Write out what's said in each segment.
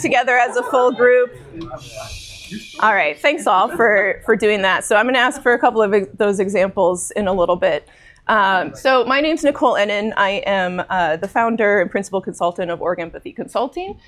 together as a full group. All right, thanks all for doing that. So I'm going to ask for a couple of those examples in a little bit. So my name's Nicole Ennen. I am the founder and principal consultant of Org Empathy Consulting.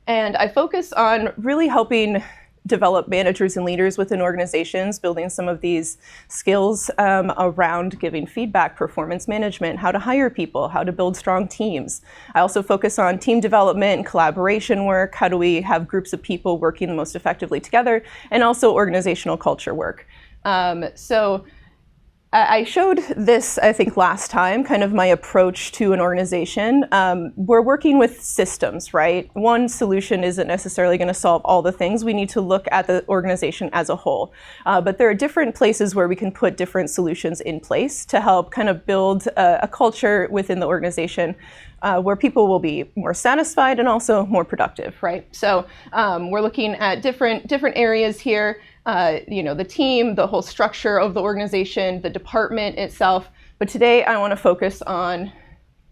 And I focus on really helping develop managers and leaders within organizations, building some of these skills around giving feedback, performance management, how to hire people, how to build strong teams. I also focus on team development and collaboration work. How do we have groups of people working the most effectively together, and also organizational culture work. So I showed this, I think, last time, kind of my approach to an organization. We're working with systems, right? One solution isn't necessarily going to solve all the things. We need to look at the organization as a whole. But there are different places where we can put different solutions in place to help kind of build a culture within the organization where people will be more satisfied and also more productive, right? So we're looking at different areas here. The team, the whole structure of the organization, the department itself. But today I want to focus on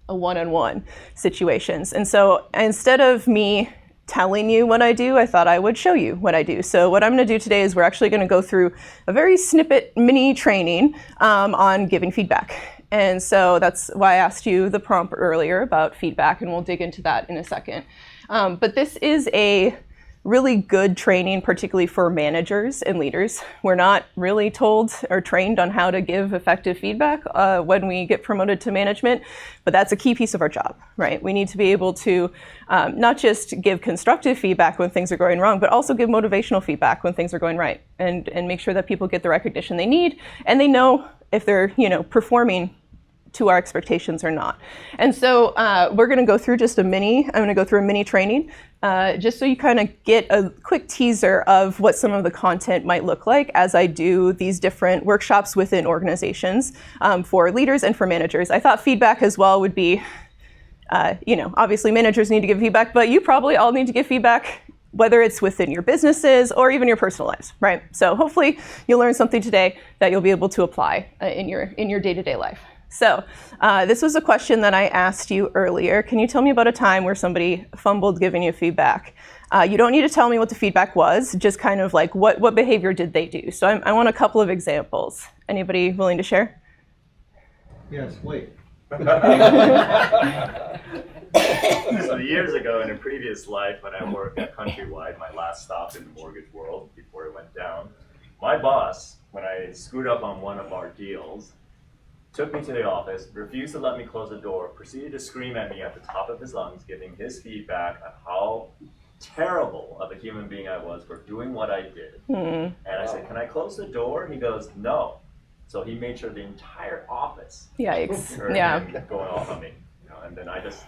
a one-on-one situations. And so instead of me telling you what I do, I thought I would show you what I do. So what I'm going to do today is we're actually going to go through a very snippet mini training on giving feedback. And so that's why I asked you the prompt earlier about feedback, and we'll dig into that in a second. But this is a really good training, particularly for managers and leaders. We're not really told or trained on how to give effective feedback when we get promoted to management, but that's a key piece of our job, right? We need to be able to not just give constructive feedback when things are going wrong, but also give motivational feedback when things are going right, and make sure that people get the recognition they need, and they know if they're performing to our expectations or not. And so we're going to go through I'm going to go through a mini training just so you kind of get a quick teaser of what some of the content might look like as I do these different workshops within organizations for leaders and for managers. I thought feedback as well would be, obviously managers need to give feedback, but you probably all need to give feedback, whether it's within your businesses or even your personal lives, right? So hopefully you'll learn something today that you'll be able to apply in your day-to-day life. So this was a question that I asked you earlier. Can you tell me about a time where somebody fumbled giving you feedback? You don't need to tell me what the feedback was, just kind of like what behavior did they do? So I want a couple of examples. Anybody willing to share? Yes, wait. So years ago in a previous life when I worked at Countrywide, my last stop in the mortgage world before it went down, my boss, when I screwed up on one of our deals, took me to the office, refused to let me close the door, proceeded to scream at me at the top of his lungs, giving his feedback on how terrible of a human being I was for doing what I did. And I said, "Can I close the door?" He goes, "No." So he made sure the entire office heard him going off on me. And then I just,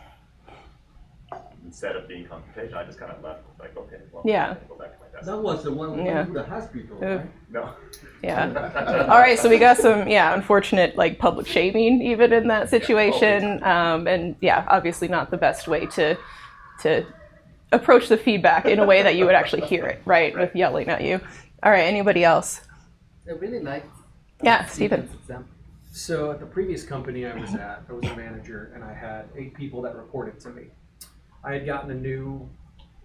instead of being confrontational, I just kind of left. Like, okay, well, I'll go back to my desk. That was the one with the hospital, right? No. Yeah. All right. So we got some, unfortunate public shaming even in that situation, and obviously not the best way to approach the feedback in a way that you would actually hear it, right? With yelling at you. All right. Anybody else? I really liked. Yeah, Stephen. So at the previous company I was at, I was a manager, and I had 8 people that reported to me. I had gotten a new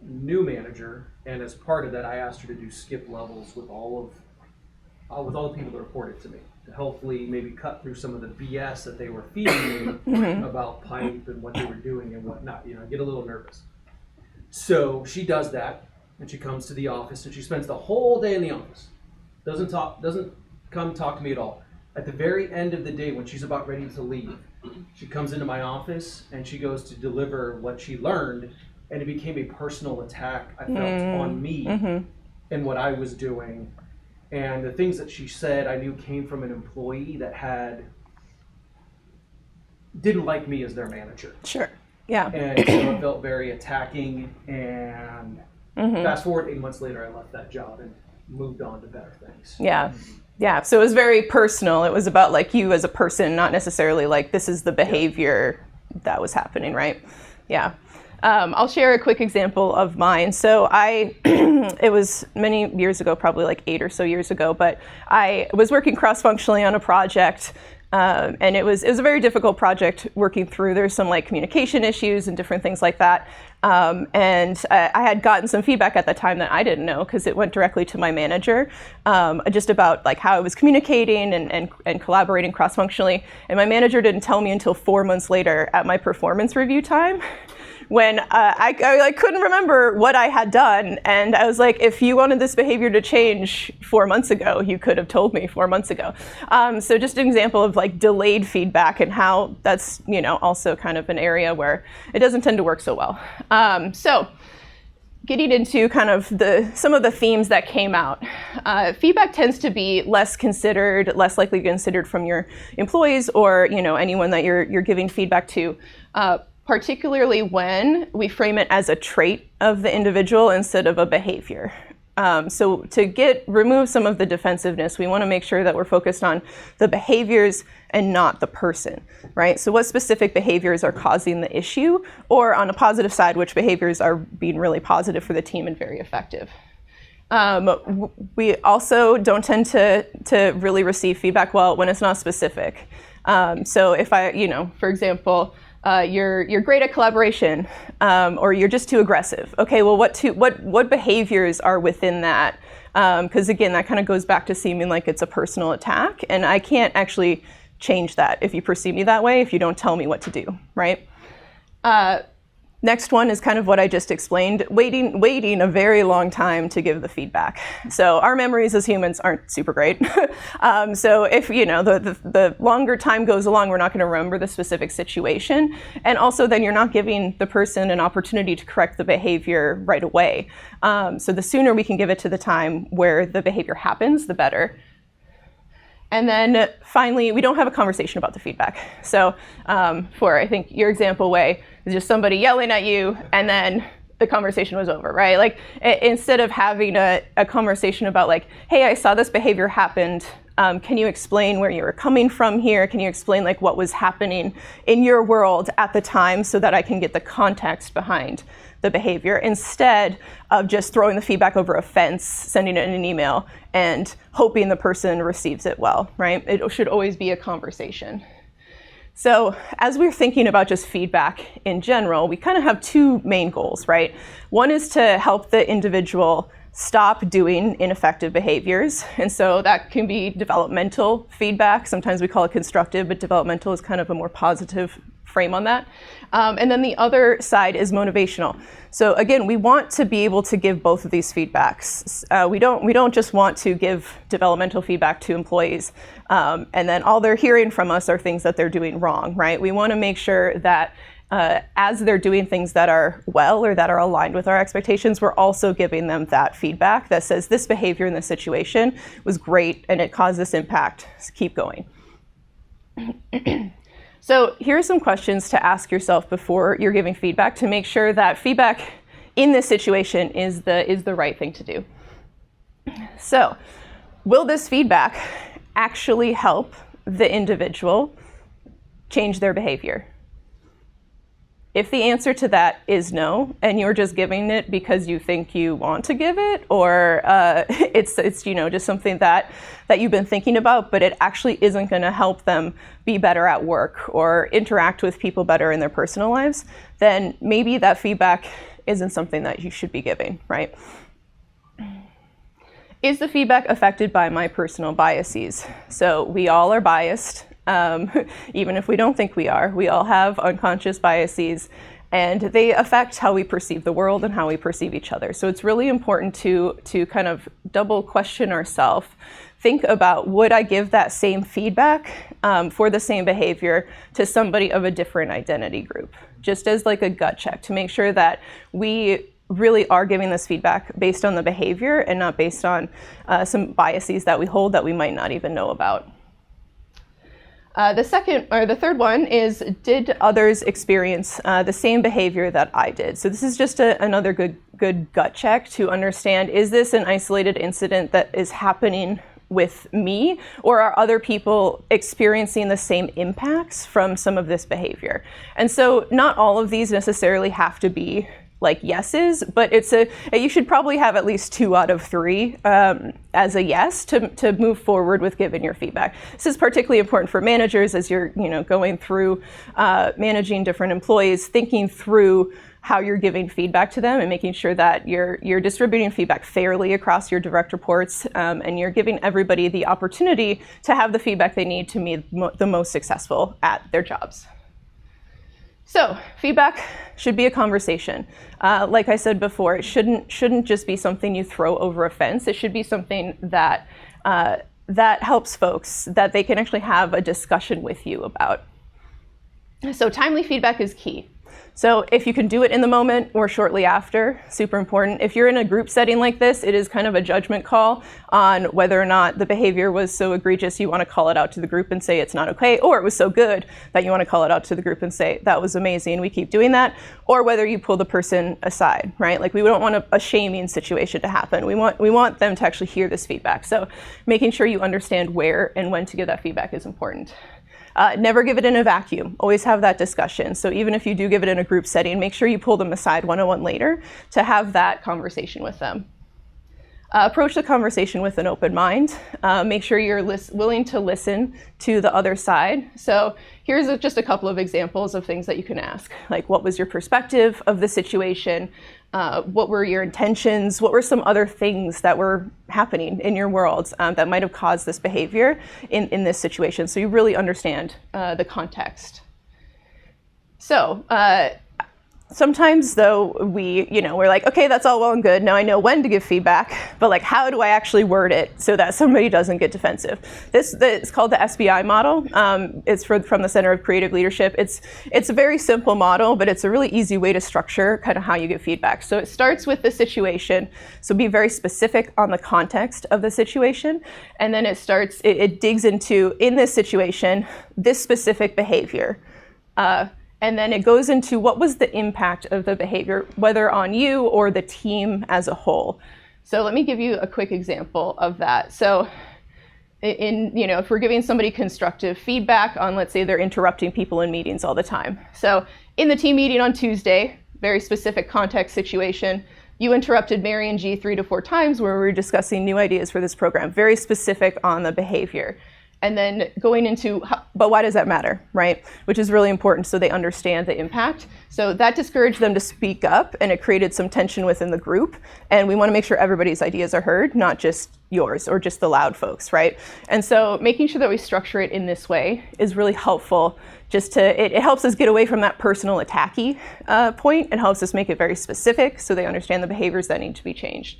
manager, and as part of that, I asked her to do skip levels with all the people that reported to me, to hopefully maybe cut through some of the BS that they were feeding me about pipe and what they were doing and whatnot. I get a little nervous. So she does that, and she comes to the office, and she spends the whole day in the office. Doesn't come talk to me at all. At the very end of the day, when she's about ready to leave, she comes into my office and she goes to deliver what she learned, and it became a personal attack, I felt, on me and what I was doing. And the things that she said I knew came from an employee that didn't like me as their manager. Sure. Yeah. And so it felt very attacking, and fast forward 8 months later, I left that job and moved on to better things. Yeah. Yeah, so it was very personal. It was about you as a person, not necessarily this is the behavior that was happening, right? Yeah. I'll share a quick example of mine. So it was many years ago, probably 8 or so years ago, but I was working cross-functionally on a project. And it was a very difficult project working through. There's some like communication issues and different things like that. And I had gotten some feedback at the time that I didn't know because it went directly to my manager, just about like how I was communicating and collaborating cross-functionally. And my manager didn't tell me until 4 months later at my performance review time, when I couldn't remember what I had done. And I was like, if you wanted this behavior to change 4 months ago, you could have told me 4 months ago. So just an example of like delayed feedback and how that's, also kind of an area where it doesn't tend to work so well. So getting into kind of some of the themes that came out. Feedback tends to be less likely considered from your employees or, anyone that you're giving feedback to. Particularly when we frame it as a trait of the individual instead of a behavior. So to remove some of the defensiveness, we want to make sure that we're focused on the behaviors and not the person, right? So what specific behaviors are causing the issue, or on a positive side, which behaviors are being really positive for the team and very effective. We also don't tend to really receive feedback well when it's not specific. So if for example, you're great at collaboration, or you're just too aggressive. Okay, well, what behaviors are within that? Because again, that kind of goes back to seeming like it's a personal attack, and I can't actually change that if you perceive me that way if you don't tell me what to do, right? Next one is kind of what I just explained, waiting a very long time to give the feedback. So our memories as humans aren't super great. So if, the longer time goes along, we're not going to remember the specific situation. And also then you're not giving the person an opportunity to correct the behavior right away. So the sooner we can give it to the time where the behavior happens, the better. And then finally, we don't have a conversation about the feedback. So for, I think, your example way is just somebody yelling at you and then the conversation was over, right? Like instead of having a conversation about like, hey, I saw this behavior happened. Can you explain where you were coming from here? Can you explain like what was happening in your world at the time so that I can get the context behind the behavior, instead of just throwing the feedback over a fence, sending it in an email, and hoping the person receives it well, right? It should always be a conversation. So as we're thinking about just feedback in general, we kind of have two main goals, right? One is to help the individual stop doing ineffective behaviors. And so that can be developmental feedback. Sometimes we call it constructive, but developmental is kind of a more positive frame on that. And then the other side is motivational. So again, we want to be able to give both of these feedbacks. We don't just want to give developmental feedback to employees, and then all they're hearing from us are things that they're doing wrong, right? We want to make sure that as they're doing things that are well or that are aligned with our expectations, we're also giving them that feedback that says this behavior in this situation was great and it caused this impact. So keep going. So here are some questions to ask yourself before you're giving feedback to make sure that feedback in this situation is the right thing to do. So, will this feedback actually help the individual change their behavior? If the answer to that is no, and you're just giving it because you think you want to give it, or it's just something that you've been thinking about, but it actually isn't going to help them be better at work or interact with people better in their personal lives, then maybe that feedback isn't something that you should be giving, right? Is the feedback affected by my personal biases? So we all are biased. Even if we don't think we are, we all have unconscious biases, and they affect how we perceive the world and how we perceive each other. So it's really important to kind of double question ourselves. Think about, would I give that same feedback for the same behavior to somebody of a different identity group? Just as like a gut check to make sure that we really are giving this feedback based on the behavior and not based on some biases that we hold that we might not even know about. The third one is, did others experience the same behavior that I did? So this is just another good gut check to understand, is this an isolated incident that is happening with me, or are other people experiencing the same impacts from some of this behavior? And so not all of these necessarily have to be like yeses, but you should probably have at least 2 out of 3 as a yes to move forward with giving your feedback. This is particularly important for managers as you're going through managing different employees, thinking through how you're giving feedback to them and making sure that you're distributing feedback fairly across your direct reports, and you're giving everybody the opportunity to have the feedback they need to be the most successful at their jobs. So feedback should be a conversation. Like I said before, it shouldn't just be something you throw over a fence. It should be something that helps folks, that they can actually have a discussion with you about. So timely feedback is key. So if you can do it in the moment or shortly after, super important. If you're in a group setting like this, it is kind of a judgment call on whether or not the behavior was so egregious you want to call it out to the group and say it's not okay, or it was so good that you want to call it out to the group and say that was amazing, we keep doing that, or whether you pull the person aside, right? Like we don't want a shaming situation to happen. We want them to actually hear this feedback. So making sure you understand where and when to give that feedback is important. Never give it in a vacuum. Always have that discussion. So even if you do give it in a group setting, make sure you pull them aside one-on-one later to have that conversation with them. Approach the conversation with an open mind. Make sure you're willing to listen to the other side. So here's just a couple of examples of things that you can ask. Like, what was your perspective of the situation? What were your intentions? What were some other things that were happening in your world that might have caused this behavior in this situation? So you really understand the context. So sometimes though, we're like, okay, that's all well and good. Now I know when to give feedback, but like, how do I actually word it so that somebody doesn't get defensive? It's called the SBI model. It's from the Center of Creative Leadership. It's a very simple model, but it's a really easy way to structure kind of how you give feedback. So it starts with the situation. So be very specific on the context of the situation. And then it digs into, in this situation, this specific behavior. And then it goes into what was the impact of the behavior, whether on you or the team as a whole. So let me give you a quick example of that. So if we're giving somebody constructive feedback on, let's say they're interrupting people in meetings all the time. So in the team meeting on Tuesday, very specific context situation, you interrupted Mary and G 3 to 4 times where we were discussing new ideas for this program, very specific on the behavior. And then going into, but why does that matter, right? Which is really important so they understand the impact. So that discouraged them to speak up, and it created some tension within the group. And we want to make sure everybody's ideas are heard, not just yours or just the loud folks, right? And so making sure that we structure it in this way is really helpful. It helps us get away from that personal attacky point and helps us make it very specific so they understand the behaviors that need to be changed.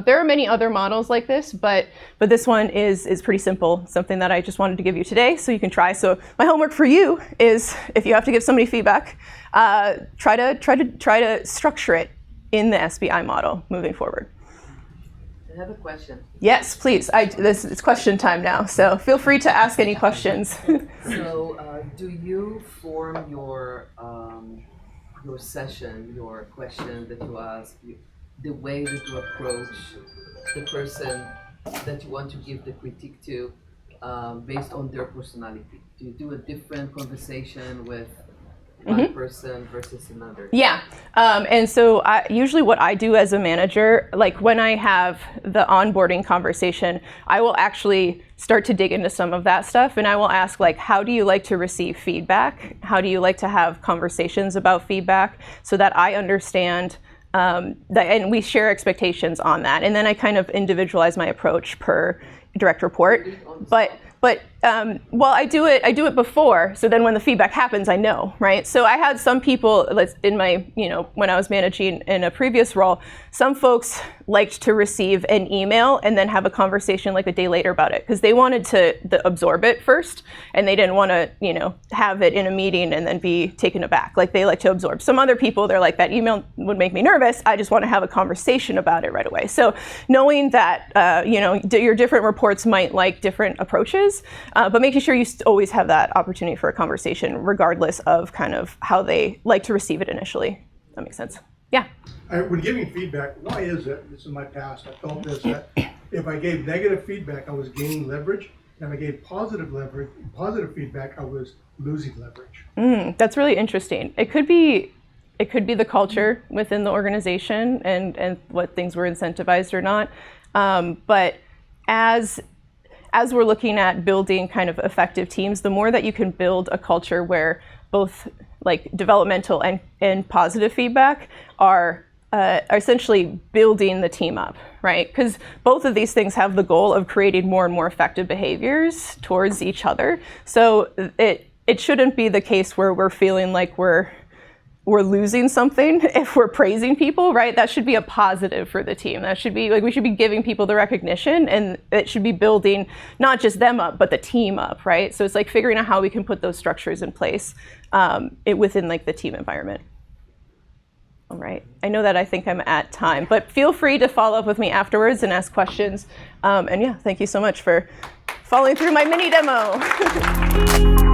There are many other models like this, but this one is pretty simple, something that I just wanted to give you today so you can try. So my homework for you is, if you have to give somebody feedback, try to structure it in the SBI model moving forward. I have a question. Yes, please. It's question time now, so feel free to ask any questions. So do you form your session, your question that you ask, the way that you approach the person that you want to give the critique to based on their personality? Do you do a different conversation with one person versus another? Yeah, and so usually what I do as a manager, like when I have the onboarding conversation, I will actually start to dig into some of that stuff, and I will ask, like, how do you like to receive feedback? How do you like to have conversations about feedback so that I understand and we share expectations on that. And then I kind of individualize my approach per direct report. But I do it before, so then when the feedback happens, I know, right? So I had some people in my, when I was managing in a previous role, some folks liked to receive an email and then have a conversation like a day later about it, because they wanted to absorb it first, and they didn't want to, have it in a meeting and then be taken aback. Like, they like to absorb. Some other people, they're like, that email would make me nervous. I just want to have a conversation about it right away. So knowing that, your different reports might like different approaches, but making sure you always have that opportunity for a conversation, regardless of kind of how they like to receive it initially. That makes sense. Yeah. When giving feedback, why is it, this is my past, I felt this, that if I gave negative feedback, I was gaining leverage, and if I gave positive feedback, I was losing leverage. That's really interesting. It could be it could be the culture within the organization and what things were incentivized or not. But as we're looking at building kind of effective teams, the more that you can build a culture where both like developmental and positive feedback are essentially building the team up, right? Because both of these things have the goal of creating more and more effective behaviors towards each other. So it shouldn't be the case where we're feeling like we're losing something if we're praising people, right? That should be a positive for the team. That should be like, we should be giving people the recognition, and it should be building not just them up, but the team up, right? So it's like figuring out how we can put those structures in place within like the team environment. All right, I know that I think I'm at time, but feel free to follow up with me afterwards and ask questions. And yeah, thank you so much for following through my mini demo.